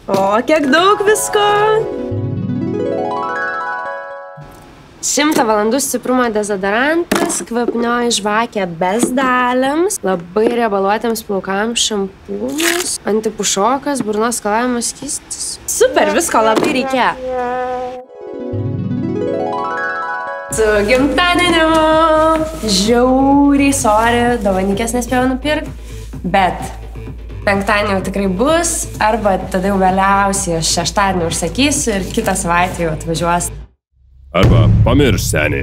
O, kiek daug visko. 100 valandų stiprumo dezodorantas, kvapnioji žvakė bezdaliams, labai riebaluotėms plaukams šampūnas, antipušokas, burnos skalavimas skystis. Super, visko labai reikia. Su gimtadieniu! Žiauriai, sorry, dovanykės nespėjau nupirkti, bet penktadienį jau tikrai bus, arba tada jau vėliausiai aš šeštadienį užsakysiu ir kitą savaitę jau atvažiuos. Arba pamirš, senį.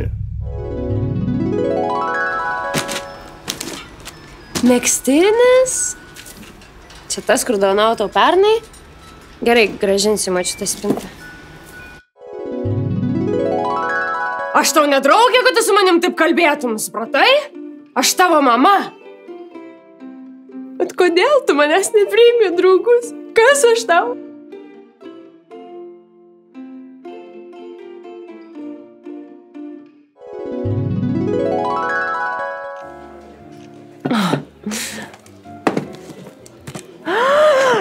Megztinis? Čia tas, kur dovanojau tau pernai? Gerai, grąžinsiu močiutę spintą. Aš tau nedraugė, kad tu su manim taip kalbėtum, supratai? Aš tavo mama. Bet kodėl tu manęs nepriimi, draugus? Kas aš tau?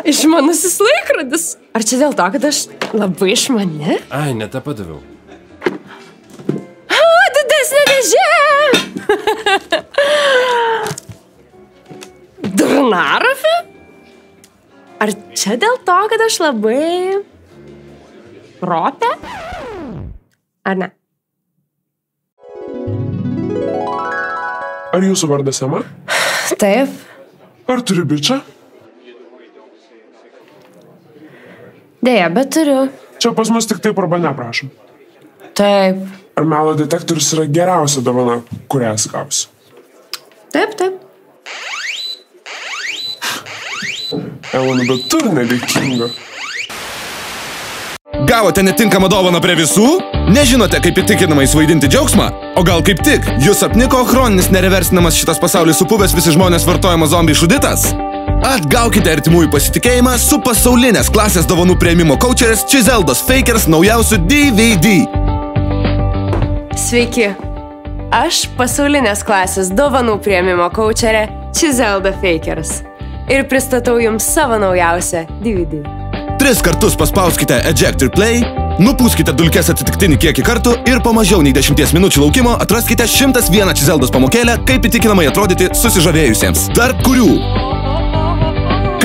Išmanusis laikrodis. Ar čia dėl to, kad aš labai išmani? Ai, ne tą padaviau. Didesnė dėžė! Durnarafė? Ar čia dėl to, kad aš labai ropė? Ar ne? Ar jūsų vardas Ema? Taip. Ar turi bičą? Deja, bet turiu. Čia pas mus tik taip arba neprašom. Taip. Ar melo detektorius yra geriausia dovana, kurią gausiu? Taip, taip. Elona, bet tu nedėkinga. Gavote netinkamą dovaną prie visų? Nežinote, kaip įtikinamai suvaidinti džiaugsmą? O gal kaip tik, jūs apniko chroninis nereversinamas šitas pasaulis supuvęs visi žmonės vartojimo zombiai šuditas? Atgaukite artimųjų pasitikėjimą su pasaulinės klasės dovanų priėmimo coacherės Chiseldos Fakers naujausiu DVD. Sveiki. Aš pasaulinės klasės dovanų priėmimo coacherė Chiselda Fakers. Ir pristatau jums savo naujausią DVD. 3 kartus paspauskite Eject ir Play, nupūskite dulkes atsitiktinį kiekį kartų ir po mažiau nei 10 minučių laukimo atraskite 101 Chiseldos pamokėlę, kaip įtikinamai atrodyti susižavėjusiems. Tarp kurių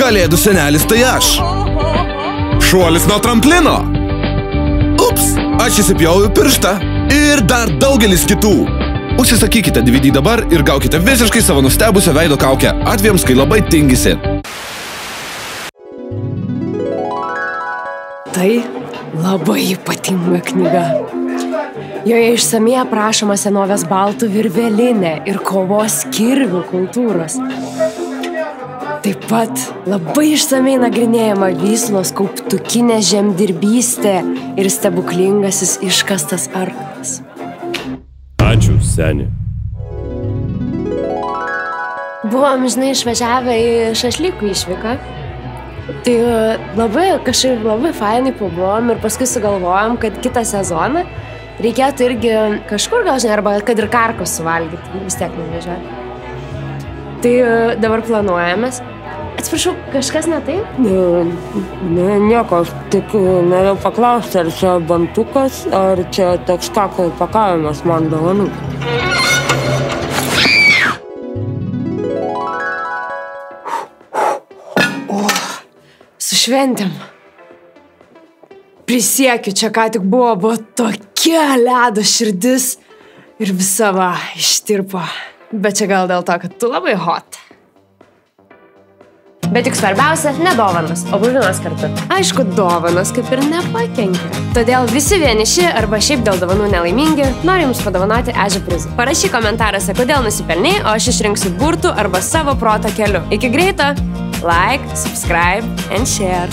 Kalėdų senelis tai aš. Šuolis nuo tramplino. Ups, aš įsipjauju pirštą. Ir dar daugelis kitų. Užsisakykite DVD dabar ir gaukite visiškai savo nustebusią veido kaukę atvejams, kai labai tingisi. Tai labai ypatinga knyga. Joje išsamiai aprašoma senovės baltų virvelinė ir kovos kirvių kultūros. Taip pat labai išsamiai nagrinėjama Vyslos kauptukinė žemdirbystė ir stebuklingasis iškastas arklas. Ačiū, senį. Buvom, žinai, išvažiavę į šašlykų išvyką. Tai kažkaip labai fainai pabuvom ir paskui sugalvojom, kad kitą sezoną reikėtų irgi kažkur gal, žinai, arba kad ir karkos suvalgyti, vis tiek nuvažiuoti. Tai dabar planuojamės. Atsiprašau, kažkas ne taip? Ne, nieko, aš tik norėjau paklausti, ar čia bantukas, ar čia toks kakao pakavimas man dovanų. Su šventėm. Prisiekiu, čia ką tik buvo tokia ledo širdis ir visa va ištirpo. Bet čia gal dėl to, kad tu labai hot. Bet tik svarbiausia, ne dovanas, o buvimas kartu. Aišku, dovanas kaip ir nepakenkia. Todėl visi vieniši arba šiaip dėl dovanų nelaimingi nori jums padovanoti ežį prizą. Parašyk komentaruose, kodėl nusipelnei, o aš išrinksiu burtų arba savo proto keliu. Iki greito! Like, subscribe and share.